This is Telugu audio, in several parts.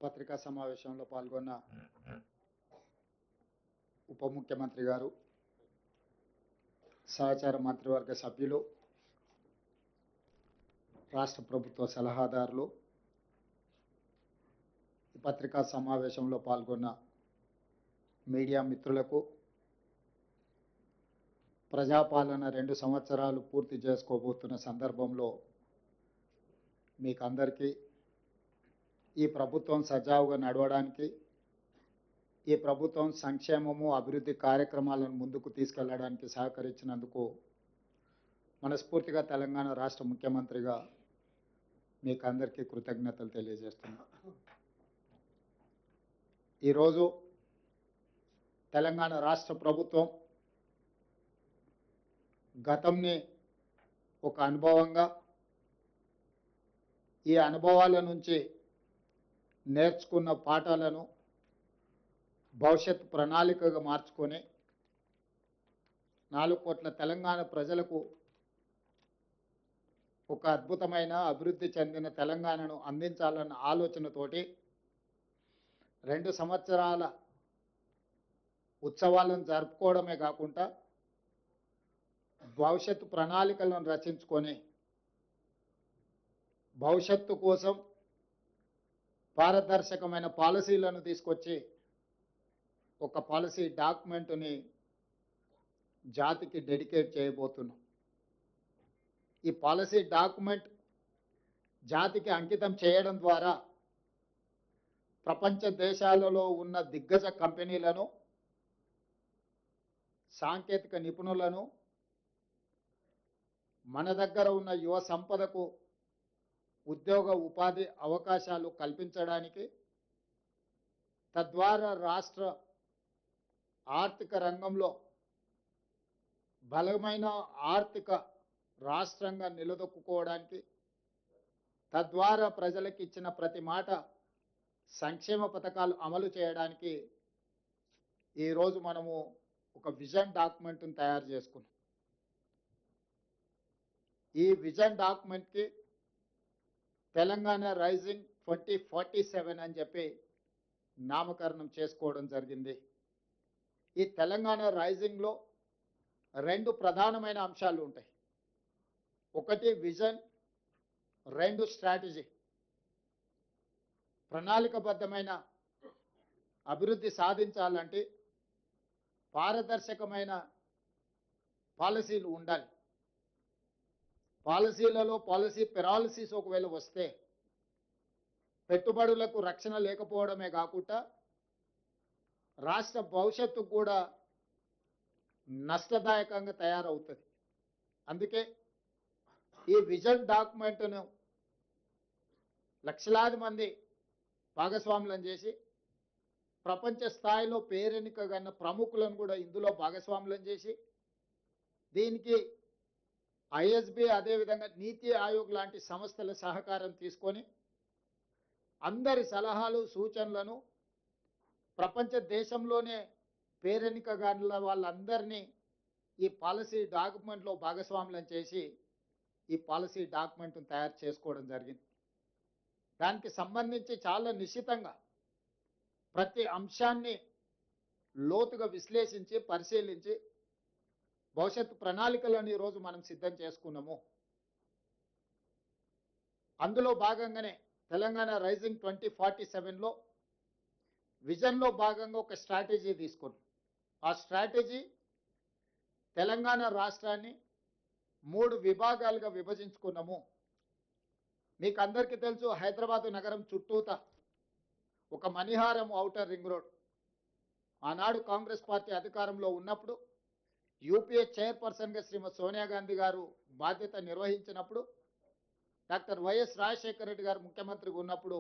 పత్రికా సమావేశంలో పాల్గొన్న ఉప ముఖ్యమంత్రి గారు, సహచార మంత్రివర్గ సభ్యులు, రాష్ట్ర ప్రభుత్వ సలహాదారులు, ఈ పత్రికా సమావేశంలో పాల్గొన్న మీడియా మిత్రులకు, ప్రజాపాలన 2 సంవత్సరాలు పూర్తి చేసుకోబోతున్న సందర్భంలో మీకు అందరికీ ఈ ప్రభుత్వం సజావుగా నడవడానికి, ఈ ప్రభుత్వం సంక్షేమము అభివృద్ధి కార్యక్రమాలను ముందుకు తీసుకెళ్లడానికి సహకరించినందుకు మనస్ఫూర్తిగా తెలంగాణ రాష్ట్ర ముఖ్యమంత్రిగా మీకు అందరికీ కృతజ్ఞతలు తెలియజేస్తున్నా. ఈరోజు తెలంగాణ రాష్ట్ర ప్రభుత్వం గతంని ఒక అనుభవంగా, ఈ అనుభవాల నుంచి నేర్చుకున్న పాఠాలను భవిష్యత్ ప్రణాళికగా మార్చుకొని 4 కోట్ల తెలంగాణ ప్రజలకు ఒక అద్భుతమైన అభివృద్ధి చెందిన తెలంగాణను అందించాలన్న ఆలోచనతోటి 2 సంవత్సరాల ఉత్సవాలను జరుపుకోవడమే కాకుండా భవిష్యత్తు ప్రణాళికలను రచించుకొని భవిష్యత్తు కోసం పారదర్శకమైన పాలసీలను తీసుకొచ్చి ఒక పాలసీ డాక్యుమెంట్ని జాతికి డెడికేట్ చేయబోతున్నాం. ఈ పాలసీ డాక్యుమెంట్ జాతికి అంకితం చేయడం ద్వారా ప్రపంచ దేశాలలో ఉన్న దిగ్గజ కంపెనీలను, సాంకేతిక నిపుణులను, మన దగ్గర ఉన్న యువ సంపదకు ఉద్యోగ ఉపాధి అవకాశాలు కల్పించడానికి, తద్వారా రాష్ట్ర ఆర్థిక రంగంలో బలమైన ఆర్థిక రాష్ట్రంగా నిలదొక్కుకోవడానికి, తద్వారా ప్రజలకు ఇచ్చిన ప్రతి మాట సంక్షేమ పథకాలు అమలు చేయడానికి ఈరోజు మనము ఒక విజన్ డాక్యుమెంట్ని తయారు చేసుకున్నాం. ఈ విజన్ డాక్యుమెంట్కి తెలంగాణ రైజింగ్ 2047 అని చెప్పి నామకరణం చేసుకోవడం జరిగింది. ఈ తెలంగాణ రైజింగ్లో 2 ప్రధానమైన అంశాలు ఉంటాయి. ఒకటి విజన్, 2 స్ట్రాటజీ. ప్రణాళికబద్ధమైన అభివృద్ధి సాధించాలంటే పారదర్శకమైన పాలసీలు ఉండాలి. పాలసీలలో పాలసీ పెరాలసిస్ ఒకవేళ వస్తే పెట్టుబడులకు రక్షణ లేకపోవడమే కాకుండా రాష్ట్ర భవిష్యత్తు కూడా నష్టదాయకంగా తయారవుతుంది. అందుకే ఈ విజన్ డాక్యుమెంట్ను లక్షలాది మంది భాగస్వాములను చేసి ప్రపంచ స్థాయిలో పేరెన్నికగన్న ప్రముఖులను కూడా ఇందులో భాగస్వాములను చేసి దీనికి ఐఎస్బి అదేవిధంగా నీతి ఆయోగ్ లాంటి సంస్థల సహకారం తీసుకొని అందరి సలహాలు సూచనలను ప్రపంచ దేశంలోనే పేరెన్నికగల వాళ్ళందరినీ ఈ పాలసీ డాక్యుమెంట్లో భాగస్వాములను చేసి ఈ పాలసీ డాక్యుమెంట్ను తయారు చేసుకోవడం జరిగింది. దానికి సంబంధించి చాలా నిశితంగా ప్రతి అంశాన్ని లోతుగా విశ్లేషించి పరిశీలించి భవిష్యత్తు ప్రణాళికలను ఈరోజు మనం సిద్ధం చేసుకున్నాము. అందులో భాగంగానే తెలంగాణ రైజింగ్ 2047లో విజన్లో భాగంగా ఒక స్ట్రాటజీ తీసుకున్నాం. ఆ స్ట్రాటజీ తెలంగాణ రాష్ట్రాన్ని 3 విభాగాలుగా విభజించుకున్నాము. మీకు అందరికీ తెలుసు, హైదరాబాదు నగరం చుట్టూత ఒక మణిహారం ఔటర్ రింగ్ రోడ్ ఆనాడు కాంగ్రెస్ పార్టీ అధికారంలో ఉన్నప్పుడు యూపీఏ చైర్పర్సన్గా శ్రీమతి సోనియా గాంధీ గారు బాధ్యత నిర్వహించినప్పుడు, డాక్టర్ వైఎస్ రాజశేఖర రెడ్డి గారు ముఖ్యమంత్రిగా ఉన్నప్పుడు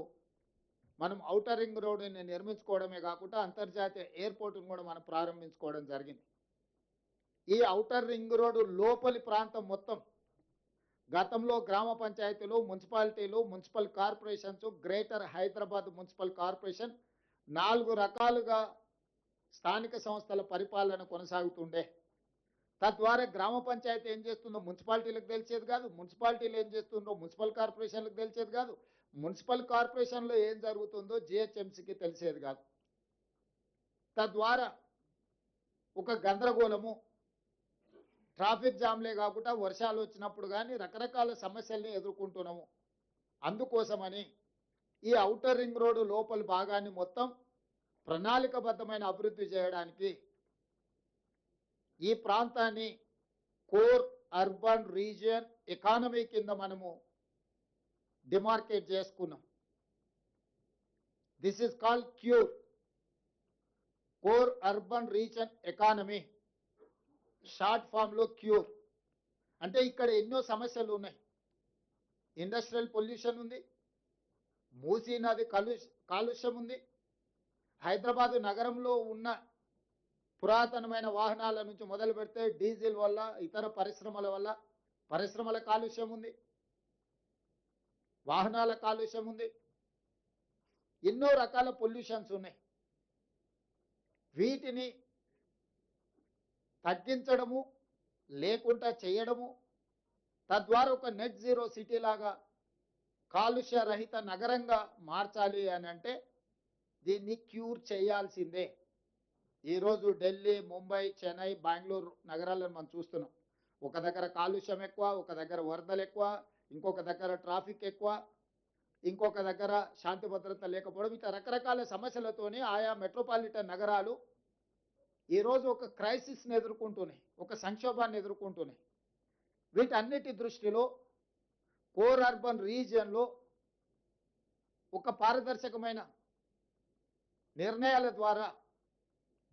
మనం ఔటర్ రింగ్ రోడ్ని నిర్మించుకోవడమే కాకుండా అంతర్జాతీయ ఎయిర్పోర్ట్ను కూడా మనం ప్రారంభించుకోవడం జరిగింది. ఈ ఔటర్ రింగ్ రోడ్డు లోపలి ప్రాంతం మొత్తం గతంలో గ్రామ పంచాయతీలు, మున్సిపాలిటీలు, municipal corporations, greater Hyderabad municipal corporation 4 రకాలుగా స్థానిక సంస్థల పరిపాలన కొనసాగుతుండే. తద్వారా గ్రామ పంచాయతీ ఏం చేస్తుందో మున్సిపాలిటీలకు తెలిసేది కాదు, మున్సిపాలిటీలు ఏం చేస్తుందో మున్సిపల్ కార్పొరేషన్లకు తెలిసేది కాదు, మున్సిపల్ కార్పొరేషన్లో ఏం జరుగుతుందో జిహెచ్ఎంసీకి తెలిసేది కాదు. తద్వారా ఒక గందరగోళము, ట్రాఫిక్ జామ్లే కాకుండా వర్షాలు వచ్చినప్పుడు కానీ రకరకాల సమస్యల్ని ఎదుర్కొంటున్నాము. అందుకోసమని ఈ ఔటర్ రింగ్ రోడ్డు లోపలి భాగాన్ని మొత్తం ప్రణాళికబద్ధమైన అభివృద్ధి చేయడానికి ఈ ప్రాంతాన్ని కోర్ అర్బన్ రీజియన్ ఎకానమీ కింద మనము డిమార్కేట్ చేసుకున్నాం. This is called cure, core urban region economy, short ఫామ్లో క్యూర్. అంటే ఇక్కడ ఎన్నో సమస్యలు ఉన్నాయి. ఇండస్ట్రియల్ పొల్యూషన్ ఉంది, మూసీ నది కాలుష్యం ఉంది, హైదరాబాదు నగరంలో ఉన్న పురాతనమైన వాహనాల నుంచి మొదలు పెడితే డీజిల్ వల్ల, ఇతర పరిశ్రమల వల్ల పరిశ్రమల కాలుష్యం ఉంది, వాహనాల కాలుష్యం ఉంది, ఎన్నో రకాల పొల్యూషన్స్ ఉన్నాయి. వీటిని తగ్గించడము లేకుండా చేయడము, తద్వారా ఒక నెట్ జీరో సిటీ లాగా కాలుష్య రహిత నగరంగా మార్చాలి అని అంటే దీన్ని క్యూర్ చేయాల్సిందే. ఈరోజు ఢిల్లీ, ముంబై, చెన్నై, బెంగళూరు నగరాలను మనం చూస్తున్నాం. ఒక దగ్గర కాలుష్యం ఎక్కువ, ఒక దగ్గర వరదలు ఎక్కువ, ఇంకొక దగ్గర ట్రాఫిక్ ఎక్కువ, ఇంకొక దగ్గర శాంతి భద్రత లేకపోవడం, ఇట్లా రకరకాల సమస్యలతోని ఆయా మెట్రోపాలిటన్ నగరాలు ఈరోజు ఒక క్రైసిస్ని ఎదుర్కొంటున్నాయి, ఒక సంక్షోభాన్ని ఎదుర్కొంటున్నాయి. వీటన్నిటి దృష్టిలో కోర్ అర్బన్ రీజియన్లో ఒక పారదర్శకమైన నిర్ణయాల ద్వారా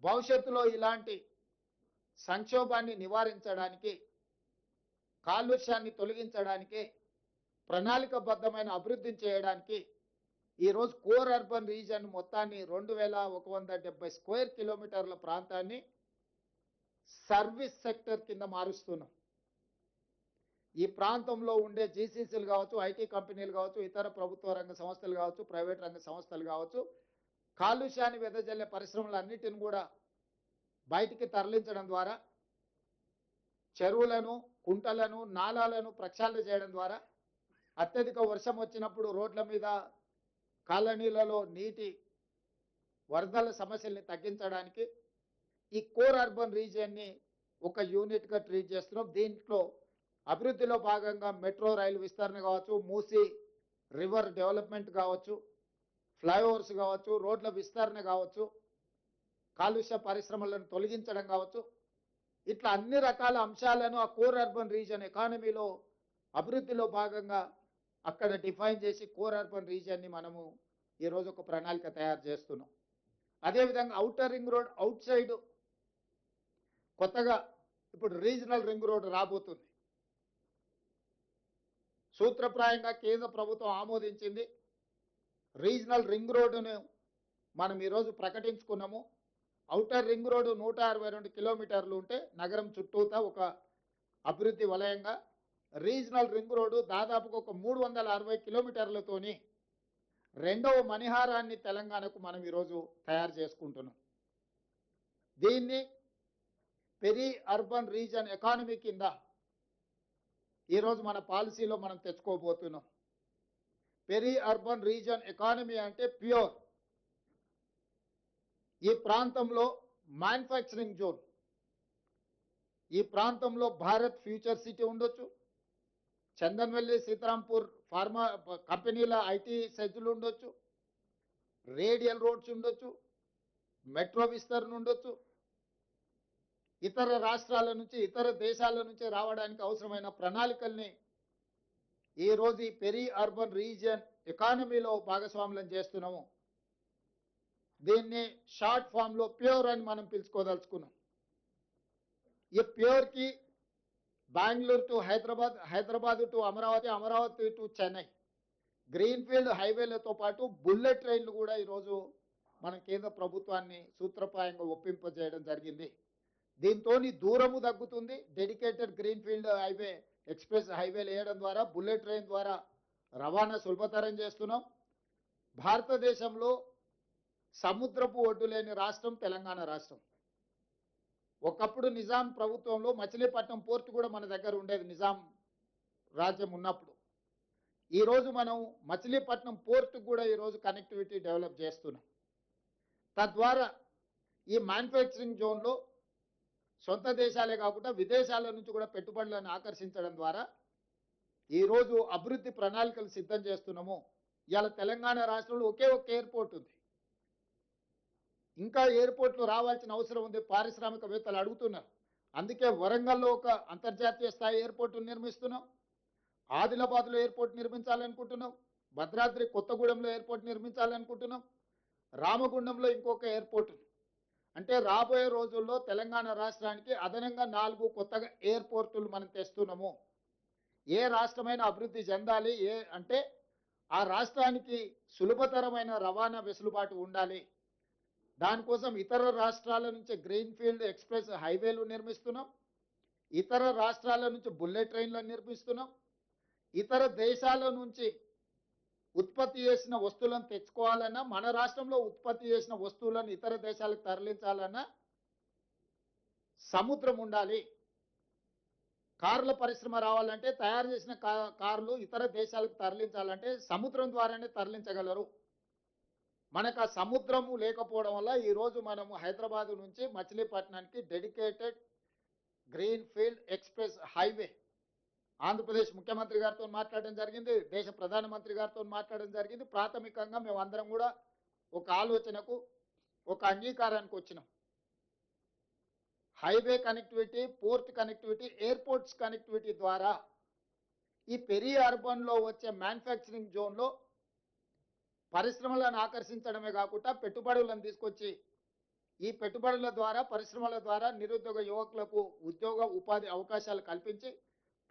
భవిష్యత్తులో ఇలాంటి సంక్షోభాన్ని నివారించడానికి, కాలుష్యాన్ని తొలగించడానికి, ప్రణాళికబద్ధమైన అభివృద్ధిని చేయడానికి ఈరోజు కోర్ అర్బన్ రీజియన్ మొత్తాన్ని 2170 స్క్వేర్ కిలోమీటర్ల ప్రాంతాన్ని సర్వీస్ సెక్టర్ కింద మారుస్తున్నాం. ఈ ప్రాంతంలో ఉండే జీసీసీలు కావచ్చు, ఐటీ కంపెనీలు కావచ్చు, ఇతర ప్రభుత్వ రంగ సంస్థలు కావచ్చు, ప్రైవేట్ రంగ సంస్థలు కావచ్చు, కాలుష్యాన్ని వెదజల్లే పరిశ్రమలన్నిటిని కూడా బయటికి తరలించడం ద్వారా, చెరువులను, కుంటలను, నాలాలను ప్రక్షాళన చేయడం ద్వారా అత్యధిక వర్షం వచ్చినప్పుడు రోడ్ల మీద, కాలనీలలో నీటి వరదల సమస్యల్ని తగ్గించడానికి ఈ కోర్ అర్బన్ రీజియన్ని ఒక యూనిట్గా ట్రీట్ చేస్తున్నాం. దీంట్లో అభివృద్ధిలో భాగంగా మెట్రో రైలు విస్తరణ కావచ్చు, మూసీ రివర్ డెవలప్మెంట్ కావచ్చు, ఫ్లైఓవర్స్ కావచ్చు, రోడ్ల విస్తరణ కావచ్చు, కాలుష్య పరిశ్రమలను తొలగించడం కావచ్చు, ఇట్లా అన్ని రకాల అంశాలను ఆ కోర్ అర్బన్ రీజియన్ ఎకానమీలో అభివృద్ధిలో భాగంగా అక్కడ డిఫైన్ చేసి కోర్ అర్బన్ రీజియన్ని మనము ఈరోజు ఒక ప్రణాళిక తయారు చేస్తున్నాం. అదేవిధంగా outer ring road out side కొత్తగా ఇప్పుడు రీజనల్ రింగ్ రోడ్ రాబోతుంది. సూత్రప్రాయంగా కేంద్ర ప్రభుత్వం ఆమోదించింది. రీజనల్ రింగ్ రోడ్డును మనం ఈరోజు ప్రకటించుకున్నాము. ఔటర్ రింగ్ రోడ్డు 162 కిలోమీటర్లు ఉంటే నగరం చుట్టూతా ఒక అభివృద్ధి వలయంగా, రీజనల్ రింగ్ రోడ్డు దాదాపుగా ఒక 360 కిలోమీటర్లతోని రెండవ మణిహారాన్ని తెలంగాణకు మనం ఈరోజు తయారు చేసుకుంటున్నాం. దీన్ని పెరి అర్బన్ రీజన్ ఎకానమీ కింద ఈరోజు మన పాలసీలో మనం తెచ్చుకోబోతున్నాం. పెరి అర్బన్ రీజన్ ఎకానమీ అంటే ప్యూర్. ఈ ప్రాంతంలో మ్యానుఫ్యాక్చరింగ్ జోన్, ఈ ప్రాంతంలో భారత్ ఫ్యూచర్ సిటీ ఉండొచ్చు, చందన్వెల్లి, సీతారాంపూర్ ఫార్మా కంపెనీల ఐటీ సెజ్లు ఉండొచ్చు, రేడియల్ రోడ్స్ ఉండొచ్చు, మెట్రో విస్తరణ ఉండొచ్చు, ఇతర రాష్ట్రాల నుంచి, ఇతర దేశాల నుంచి రావడానికి అవసరమైన ప్రణాళికల్ని ఈరోజు ఈ పెరి అర్బన్ రీజియన్ ఎకానమీలో భాగస్వామ్యం చేస్తున్నాము. దీన్ని షార్ట్ ఫామ్లో ప్యూర్ అని మనం పిలుచుకోదలుచుకున్నాం. ఈ ప్యూర్కి Bengaluru to Hyderabad, Hyderabad to Amaravati, Amaravati to Chennai greenfield హైవేలతో పాటు బుల్లెట్ ట్రైన్లు కూడా ఈరోజు మన కేంద్ర ప్రభుత్వాన్ని సూత్రప్రాయంగా ఒప్పింపజేయడం జరిగింది. దీంతో దూరము తగ్గుతుంది. డెడికేటెడ్ గ్రీన్ఫీల్డ్ హైవే, ఎక్స్ప్రెస్ హైవేలు వేయడం ద్వారా, బుల్లెట్ ట్రైన్ ద్వారా రవాణా సులభతరం చేస్తున్నాం. భారతదేశంలో సముద్రపు ఒడ్డు లేని రాష్ట్రం తెలంగాణ రాష్ట్రం. ఒకప్పుడు నిజాం ప్రభుత్వంలో మచిలీపట్నం పోర్టు కూడా మన దగ్గర ఉండేది, నిజాం రాజ్యం ఉన్నప్పుడు. ఈరోజు మనం మచిలీపట్నం పోర్ట్ కూడా ఈరోజు కనెక్టివిటీ డెవలప్ చేస్తున్నాం. తద్వారా ఈ మ్యానుఫ్యాక్చరింగ్ జోన్లో సొంత దేశాలే కాకుండా విదేశాల నుంచి కూడా పెట్టుబడులను ఆకర్షించడం ద్వారా ఈరోజు అభివృద్ధి ప్రణాళికలు సిద్ధం చేస్తున్నాము. ఇవాళ తెలంగాణ రాష్ట్రంలో ఒకే ఒక ఎయిర్పోర్ట్ ఉంది. ఇంకా ఎయిర్పోర్ట్లు రావాల్సిన అవసరం ఉంది. పారిశ్రామికవేత్తలు అడుగుతున్నారు. అందుకే వరంగల్లో ఒక అంతర్జాతీయ స్థాయి ఎయిర్పోర్ట్ నిర్మిస్తున్నాం. ఆదిలాబాద్లో ఎయిర్పోర్ట్ నిర్మించాలనుకుంటున్నాం. భద్రాద్రి కొత్తగూడెంలో ఎయిర్పోర్ట్ నిర్మించాలనుకుంటున్నాం. రామగుండంలో ఇంకొక ఎయిర్పోర్ట్. అంటే రాబోయే రోజుల్లో తెలంగాణ రాష్ట్రానికి అదనంగా 4 కొత్తగా ఎయిర్పోర్టులు మనం తెస్తున్నాము. ఏ రాష్ట్రమైనా అభివృద్ధి చెందాలి అంటే ఆ రాష్ట్రానికి సులభతరమైన రవాణా వెసులుబాటు ఉండాలి. దానికోసం ఇతర రాష్ట్రాల నుంచి గ్రీన్ ఫీల్డ్ ఎక్స్ప్రెస్ హైవేలు నిర్మిస్తున్నాం. ఇతర రాష్ట్రాల నుంచి బుల్లెట్ ట్రైన్లను నిర్మిస్తున్నాం. ఇతర దేశాల నుంచి ఉత్పత్తి చేసిన వస్తువులను తెచ్చుకోవాలన్నా, మన రాష్ట్రంలో ఉత్పత్తి చేసిన వస్తువులను ఇతర దేశాలకు తరలించాలన్నా సముద్రం ఉండాలి. కార్ల పరిశ్రమ రావాలంటే, తయారు చేసిన కార్లు ఇతర దేశాలకు తరలించాలంటే సముద్రం ద్వారానే తరలించగలరు. మనకు ఆ సముద్రము లేకపోవడం వల్ల ఈరోజు మనము హైదరాబాద్ నుంచి మచిలీపట్నానికి dedicated green field express highway Andhra Pradesh ముఖ్యమంత్రి గారితో మాట్లాడడం జరిగింది. దేశ ప్రధానమంత్రి గారితో మాట్లాడడం జరిగింది. ప్రాథమికంగా మేము అందరం కూడా ఒక ఆలోచనకు, ఒక అంగీకారానికి వచ్చినాం. Highway connectivity, port connectivity, airports connectivity ద్వారా ఈ పెరి అర్బన్లో వచ్చే మ్యానుఫ్యాక్చరింగ్ జోన్లో పరిశ్రమలను ఆకర్షించడమే కాకుండా పెట్టుబడులను తీసుకొచ్చి ఈ పెట్టుబడుల ద్వారా, పరిశ్రమల ద్వారా నిరుద్యోగ యువకులకు ఉద్యోగ ఉపాధి అవకాశాలు కల్పించి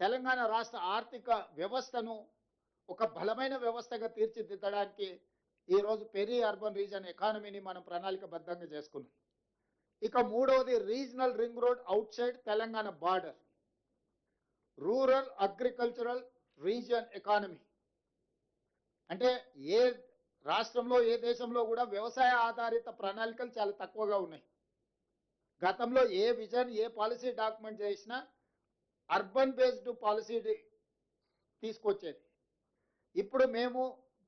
తెలంగాణ రాష్ట్ర ఆర్థిక వ్యవస్థను ఒక బలమైన వ్యవస్థగా తీర్చిదిద్దడానికి ఈరోజు పెరి అర్బన్ రీజన్ ఎకానమీని మనం ప్రణాళికబద్ధంగా చేసుకున్నాం. ఇక మూడవది regional ring road outside Telangana border, rural agricultural region economy. అంటే ఏ రాష్ట్రంలో, ఏ దేశంలో కూడా వ్యవసాయ ఆధారిత ప్రణాళికలు చాలా తక్కువగా ఉన్నాయి. గతంలో ఏ విజన్, ఏ పాలసీ డాక్యుమెంట్ చేసినా అర్బన్ బేస్డ్ పాలసీ తీసుకొచ్చేది. ఇప్పుడు మేము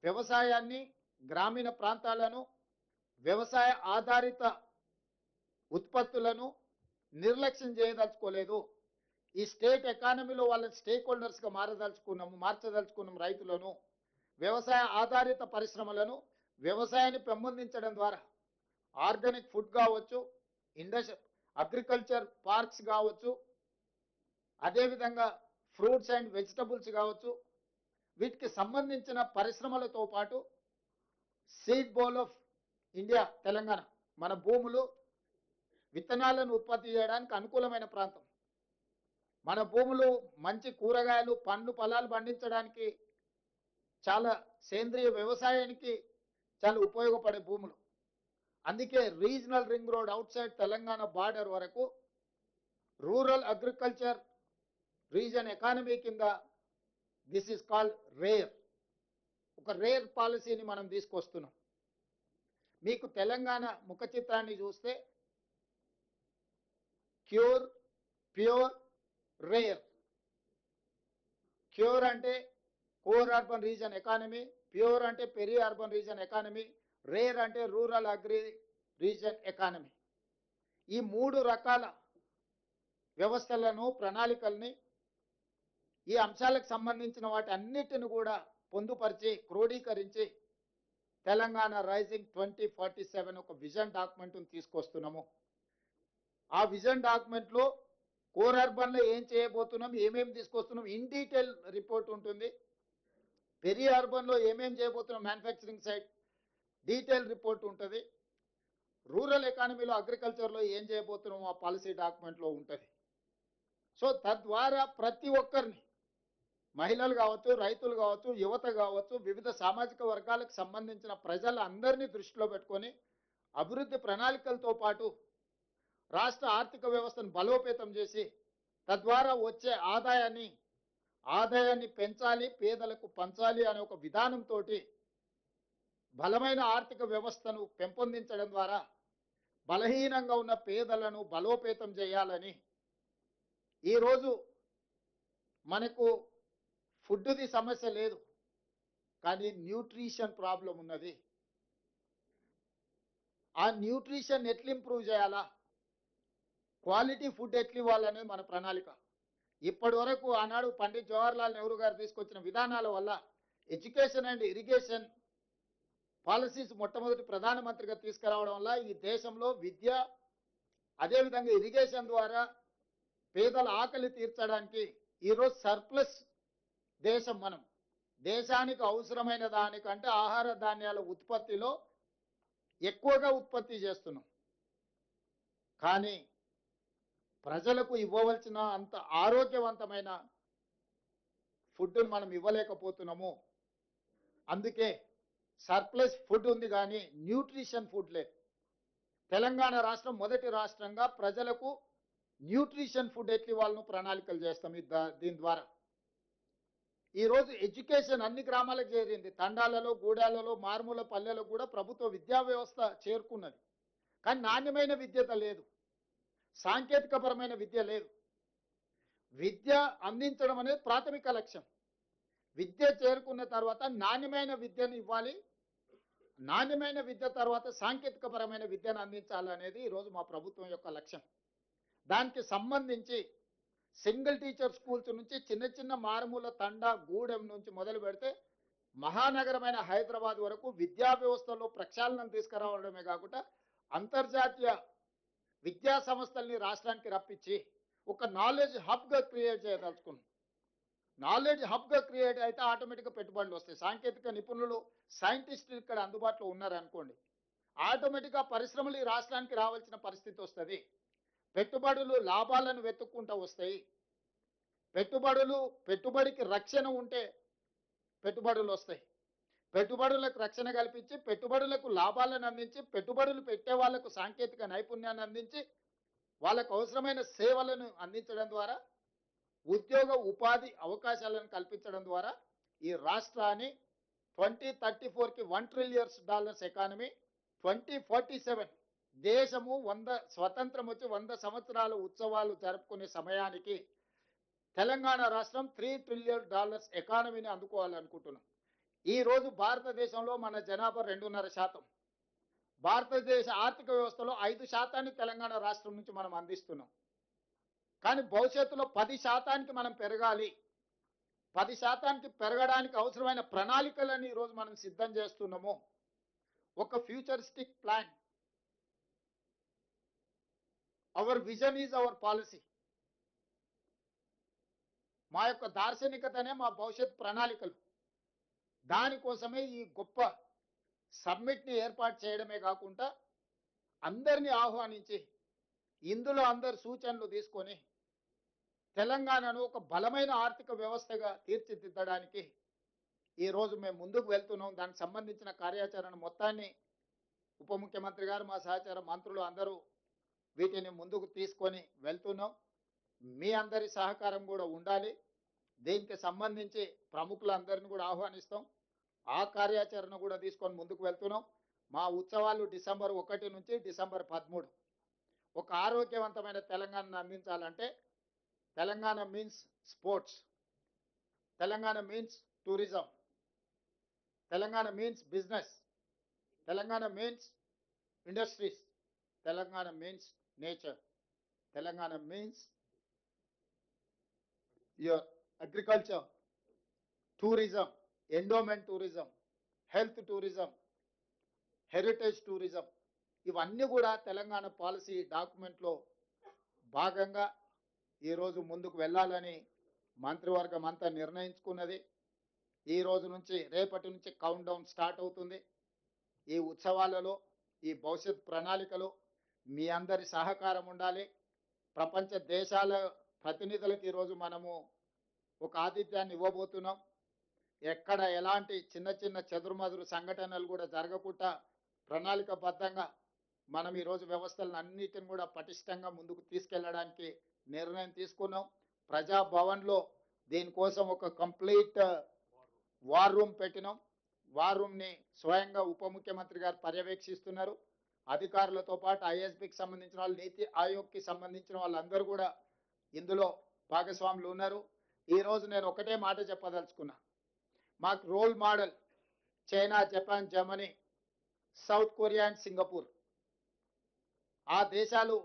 వ్యవసాయాన్ని, గ్రామీణ ప్రాంతాలను, వ్యవసాయ ఆధారిత ఉత్పత్తులను నిర్లక్ష్యం చేయదలుచుకోలేదు. ఈ స్టేట్ ఎకానమీలో వాళ్ళ స్టేక్ హోల్డర్స్గా మార్చదలుచుకున్నాం. రైతులను, వ్యవసాయ ఆధారిత పరిశ్రమలను, వ్యవసాయాన్ని పెంపొందించడం ద్వారా ఆర్గానిక్ ఫుడ్ కావచ్చు, అగ్రికల్చర్ పార్క్స్ కావచ్చు, అదేవిధంగా ఫ్రూట్స్ అండ్ వెజిటబుల్స్ కావచ్చు, వీటికి సంబంధించిన పరిశ్రమలతో పాటు seed bowl of India Telangana, మన భూములు విత్తనాలను ఉత్పత్తి చేయడానికి అనుకూలమైన ప్రాంతం. మన భూములు మంచి కూరగాయలు, పండ్లు, ఫలాలు పండించడానికి చాలా సేంద్రియ వ్యవసాయానికి చాలా ఉపయోగపడే భూములు. అందుకే regional ring road outside Telangana border వరకు రూరల్ అగ్రికల్చర్ రీజన్ ఎకానమీ కింద దిస్ ఈజ్ కాల్డ్ రేర్, ఒక రేర్ పాలసీని మనం తీసుకొస్తున్నాం. మీకు తెలంగాణ ముఖ చిత్రాన్ని చూస్తే క్యూర్, ప్యూర్, రేర్. క్యూర్ అంటే core urban region economy, pure అంటే peri urban region economy, rare అంటే రూరల్ అగ్రి రీజన్ ఎకానమీ. ఈ 3 రకాల వ్యవస్థలను, ప్రణాళికల్ని, ఈ అంశాలకు సంబంధించిన వాటి అన్నిటిని కూడా పొందుపరిచి, క్రోడీకరించి తెలంగాణ రైజింగ్ 2047 ఒక విజన్ డాక్యుమెంట్ను తీసుకొస్తున్నాము. ఆ విజన్ డాక్యుమెంట్లో కోర్ అర్బన్లో ఏం చేయబోతున్నాం, ఏమేమి తీసుకొస్తున్నాం, ఇన్ డీటెయిల్ రిపోర్ట్ ఉంటుంది. పెరి అర్బన్లో ఏమేమి చేయబోతున్నాం, మ్యానుఫ్యాక్చరింగ్ సైడ్ డీటెయిల్ రిపోర్ట్ ఉంటుంది. రూరల్ ఎకానమీలో, అగ్రికల్చర్లో ఏం చేయబోతున్నాం ఆ పాలసీ డాక్యుమెంట్లో ఉంటుంది. సో తద్వారా ప్రతి ఒక్కరిని, మహిళలు కావచ్చు, రైతులు కావచ్చు, యువత కావచ్చు, వివిధ సామాజిక వర్గాలకు సంబంధించిన ప్రజలందరినీ దృష్టిలో పెట్టుకొని అభివృద్ధి ప్రణాళికలతో పాటు రాష్ట్ర ఆర్థిక వ్యవస్థను బలోపేతం చేసి తద్వారా వచ్చే ఆదాయాన్ని పెంచాలి, పేదలకు పంచాలి అనే ఒక విధానంతో బలమైన ఆర్థిక వ్యవస్థను పెంపొందించడం ద్వారా బలహీనంగా ఉన్న పేదలను బలోపేతం చేయాలని ఈరోజు మనకు ఫుడ్ది సమస్య లేదు. కానీ న్యూట్రిషన్ ప్రాబ్లం ఉన్నది. ఆ న్యూట్రిషన్ ఎట్లా ఇంప్రూవ్ చేయాలా, క్వాలిటీ ఫుడ్ ఎట్లా ఇవ్వాలనేది మన ప్రణాళిక. ఇప్పటి వరకు ఆనాడు పండిత్ జవహర్లాల్ నెహ్రూ గారు తీసుకొచ్చిన విధానాల వల్ల ఎడ్యుకేషన్ అండ్ ఇరిగేషన్ పాలసీస్ మొట్టమొదటి ప్రధానమంత్రిగా తీసుకురావడం వల్ల ఈ దేశంలో విద్య, అదేవిధంగా ఇరిగేషన్ ద్వారా పేదల ఆకలి తీర్చడానికి ఈరోజు సర్ప్లస్ దేశం. మనం దేశానికి అవసరమైన దానికంటే ఆహార ధాన్యాల ఉత్పత్తిలో ఎక్కువగా ఉత్పత్తి చేస్తున్నాం. కానీ ప్రజలకు ఇవ్వవలసిన అంత ఆరోగ్యవంతమైన ఫుడ్ను మనం ఇవ్వలేకపోతున్నాము. అందుకే సర్ప్లస్ ఫుడ్ ఉంది కానీ న్యూట్రిషన్ ఫుడ్ లేదు. తెలంగాణ రాష్ట్రం మొదటి రాష్ట్రంగా ప్రజలకు న్యూట్రిషన్ ఫుడ్ ఎట్లా ఇవ్వాలను ప్రణాళికలు చేస్తాం. దీని ద్వారా ఈరోజు ఎడ్యుకేషన్ అన్ని గ్రామాలకు చేరింది. తండాలలో, గూడాలలో, మారుమూల పల్లెలకు కూడా ప్రభుత్వ విద్యా వ్యవస్థ చేరుకున్నది. కానీ నాణ్యమైన విద్యత లేదు, సాంకేతికపరమైన విద్య లేదు. విద్య అందించడం అనేది ప్రాథమిక లక్ష్యం. విద్య చేరుకున్న తర్వాత నాణ్యమైన విద్యను ఇవ్వాలి, నాణ్యమైన విద్య తర్వాత సాంకేతికపరమైన విద్యను అందించాలనేది ఈరోజు మా ప్రభుత్వం యొక్క లక్ష్యం. దానికి సంబంధించి సింగిల్ టీచర్ స్కూల్స్ నుంచి చిన్న చిన్న మారుమూల తండా, గూడెం నుంచి మొదలు పెడితే మహానగరమైన హైదరాబాద్ వరకు విద్యా వ్యవస్థలో ప్రక్షాళనం తీసుకురావడమే కాకుండా అంతర్జాతీయ విద్యా సంస్థల్ని రాష్ట్రానికి రప్పించి ఒక నాలెడ్జ్ హబ్గా క్రియేట్ చేయదలుచుకున్నాం. నాలెడ్జ్ హబ్గా క్రియేట్ అయితే ఆటోమేటిక్గా పెట్టుబడులు వస్తాయి. సాంకేతిక నిపుణులు, సైంటిస్టులు ఇక్కడ అందుబాటులో ఉన్నారనుకోండి, ఆటోమేటిక్గా పరిశ్రమలు ఈ రాష్ట్రానికి రావాల్సిన పరిస్థితి వస్తుంది. పెట్టుబడులు లాభాలను వెతుక్కుంటూ వస్తాయి. పెట్టుబడికి రక్షణ ఉంటే పెట్టుబడులు వస్తాయి. పెట్టుబడులకు రక్షణ కల్పించి, పెట్టుబడులకు లాభాలను అందించి, పెట్టుబడులు పెట్టే వాళ్లకు సాంకేతిక నైపుణ్యాన్ని అందించి, వాళ్ళకు అవసరమైన సేవలను అందించడం ద్వారా ఉద్యోగ ఉపాధి అవకాశాలను కల్పించడం ద్వారా ఈ రాష్ట్రాన్ని 2034కి $1 ట్రిలియన్ ఎకానమీ, 2047 దేశము 100 స్వతంత్రం వచ్చి 100 సంవత్సరాల ఉత్సవాలు జరుపుకునే సమయానికి తెలంగాణ రాష్ట్రం $3 ట్రిలియన్ ఎకానమీని అందుకోవాలనుకుంటున్నాం. ఈరోజు భారతదేశంలో మన జనాభా 2.5%. భారతదేశ ఆర్థిక వ్యవస్థలో 5% తెలంగాణ రాష్ట్రం నుంచి మనం అందిస్తున్నాం. కానీ భవిష్యత్తులో 10% మనం పెరగాలి. 10% పెరగడానికి అవసరమైన ప్రణాళికలను ఈరోజు మనం సిద్ధం చేస్తున్నాము. ఒక futuristic plan. Hour vision is our policy. మా యొక్క దార్శనికతనే మా భవిష్యత్ ప్రణాళికలు. దానికోసమే ఈ గొప్ప సమ్మిట్ని ఏర్పాటు చేయడమే కాకుండా అందరినీ ఆహ్వానించి ఇందులో అందరి సూచనలు తీసుకొని తెలంగాణను ఒక బలమైన ఆర్థిక వ్యవస్థగా తీర్చిదిద్దడానికి ఈరోజు మేము ముందుకు వెళ్తున్నాం. దానికి సంబంధించిన కార్యాచరణ మొత్తాన్ని ఉప ముఖ్యమంత్రి గారు, మా సహచార మంత్రులు అందరూ వీటిని ముందుకు తీసుకొని వెళ్తున్నాం. మీ అందరి సహకారం కూడా ఉండాలి. దీనికి సంబంధించి ప్రముఖులందరినీ కూడా ఆహ్వానిస్తాం. ఆ కార్యాచరణ కూడా తీసుకొని ముందుకు వెళ్తున్నాం. మా ఉత్సవాలు డిసెంబర్ 1 నుంచి డిసెంబర్ 13. ఒక ఆరోగ్యవంతమైన తెలంగాణను అందించాలంటే Telangana means sports, Telangana means tourism, Telangana means business, Telangana means industries, Telangana means nature, Telangana means your agriculture, tourism, endowment tourism, health tourism, heritage tourism. ఇవన్నీ కూడా తెలంగాణ పాలసీ డాక్యుమెంట్లో భాగంగా ఈరోజు ముందుకు వెళ్ళాలని మంత్రివర్గం అంతా నిర్ణయించుకున్నది. ఈ రోజు నుంచి, రేపటి నుంచి కౌంట్ డౌన్ స్టార్ట్ అవుతుంది. ఈ ఉత్సవాలలో, ఈ భవిష్యత్ ప్రణాళికలో మీ అందరి సహకారం ఉండాలి. ప్రపంచ దేశాల ప్రతినిధులకు ఈరోజు మనము ఒక ఆతిథ్యాన్ని ఇవ్వబోతున్నాం. ఎక్కడ ఎలాంటి చిన్న చిన్న చెదురుమదురు సంఘటనలు కూడా జరగకుండా ప్రణాళికబద్ధంగా మనం ఈరోజు వ్యవస్థలను అన్నిటిని కూడా పటిష్టంగా ముందుకు తీసుకెళ్లడానికి నిర్ణయం తీసుకున్నాం. ప్రజాభవన్లో దీనికోసం ఒక కంప్లీట్ వార్ రూమ్ పెట్టినాం. వార్ రూమ్ని స్వయంగా ఉప ముఖ్యమంత్రి గారు పర్యవేక్షిస్తున్నారు. అధికారులతో పాటు ఐఎస్బికి సంబంధించిన వాళ్ళు, నీతి ఆయోగ్కి సంబంధించిన వాళ్ళందరూ కూడా ఇందులో భాగస్వాములు ఉన్నారు. ఈరోజు నేను ఒకటే మాట చెప్పదలుచుకున్నా. మాకు role model China, Japan, Germany, South Korea and Singapore. ఆ దేశాలు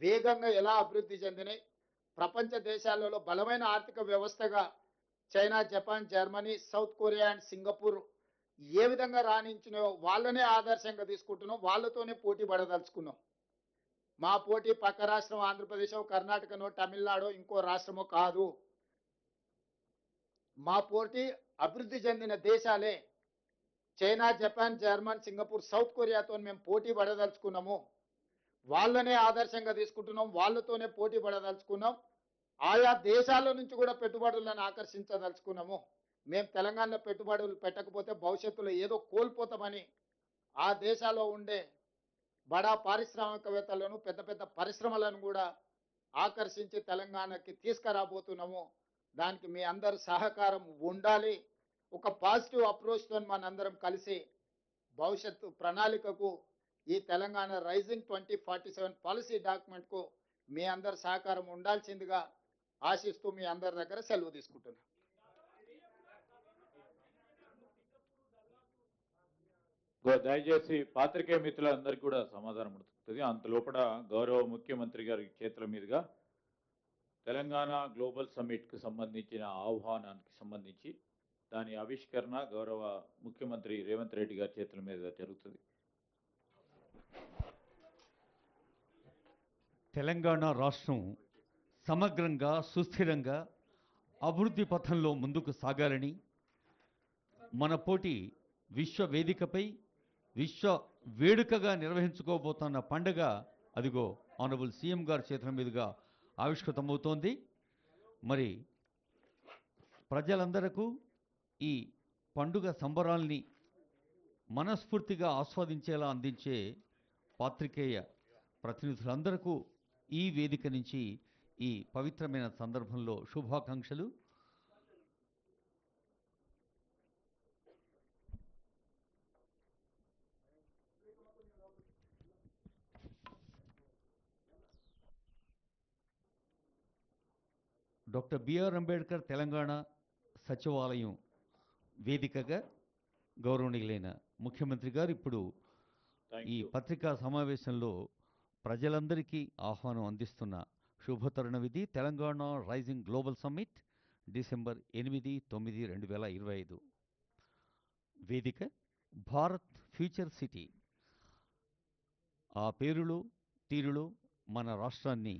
వేగంగా ఎలా అభివృద్ధి చెందినాయి, ప్రపంచ దేశాలలో బలమైన ఆర్థిక వ్యవస్థగా China, Japan, Germany, South Korea and Singapore ఏ విధంగా రాణించినాయో వాళ్ళనే ఆదర్శంగా తీసుకుంటున్నాం, వాళ్ళతోనే పోటీ పడదలుచుకున్నాం. మా పోటీ పక్క రాష్ట్రం ఆంధ్రప్రదేశ్, కర్ణాటకనో, తమిళనాడో, ఇంకో రాష్ట్రమో కాదు. మా పోటీ అభివృద్ధి చెందిన దేశాలే. China, Japan, German, Singapore, South కొరియాతో మేము పోటీ పడదలుచుకున్నాము. వాళ్ళనే ఆదర్శంగా తీసుకుంటున్నాం, వాళ్ళతోనే పోటీ పడదలుచుకున్నాం. ఆయా దేశాల నుంచి కూడా పెట్టుబడులను ఆకర్షించదలుచుకున్నాము. మేము తెలంగాణలో పెట్టుబడులు పెట్టకపోతే భవిష్యత్తులో ఏదో కోల్పోతామని ఆ దేశాల్లో ఉండే బడా పారిశ్రామికవేత్తలను, పెద్ద పెద్ద పరిశ్రమలను కూడా ఆకర్షించి తెలంగాణకి తీసుకురాబోతున్నాము. దానికి మీ అందరి సహకారం ఉండాలి. ఒక పాజిటివ్ అప్రోచ్తో మనందరం కలిసి భవిష్యత్తు ప్రణాళికకు ఈ తెలంగాణ రైజింగ్ 2047 పాలసీ డాక్యుమెంట్కు మీ అందరి సహకారం ఉండాల్సిందిగా ఆశిస్తూ మీ అందరి దగ్గర సెలవు తీసుకుంటున్నాను. దయచేసి పాత్రికేయ మిత్రులందరికీ కూడా సమాధానం ఉంటుంది. అంత లోపల గౌరవ ముఖ్యమంత్రి గారి చేతుల మీదుగా తెలంగాణ గ్లోబల్ సమ్మిట్కు సంబంధించిన ఆహ్వానానికి సంబంధించి దాని ఆవిష్కరణ గౌరవ ముఖ్యమంత్రి రేవంత్ రెడ్డి గారి చేతుల మీదుగా జరుగుతుంది. తెలంగాణ రాష్ట్రం సమగ్రంగా, సుస్థిరంగా అభివృద్ధి పథంలో ముందుకు సాగాలని, మన పోటీ విశ్వ వేదికపై విశ్వ వేడుకగా నిర్వహించుకోబోతున్న పండుగ అదిగో ఆనరబుల్ సీఎం గారి చేతుల మీదుగా ఆవిష్కృతమవుతోంది. మరి ప్రజలందరకు ఈ పండుగ సంబరాల్ని మనస్ఫూర్తిగా ఆస్వాదించేలా అందించే పాత్రికేయ ప్రతినిధులందరకు ఈ వేదిక నుంచి ఈ పవిత్రమైన సందర్భంలో శుభాకాంక్షలు. డాక్టర్ బిఆర్ అంబేద్కర్ తెలంగాణ సచివాలయం వేదికగా గౌరవనీయులైన ముఖ్యమంత్రి గారు ఇప్పుడు ఈ పత్రికా సమావేశంలో ప్రజలందరికీ ఆహ్వానం అందిస్తున్న శుభతరుణం ఇది. Telangana rising global summit December 8, 9, 2025. వేదిక భారత్ ఫ్యూచర్ సిటీ. ఆ పేరులో తీరులో మన రాష్ట్రాన్ని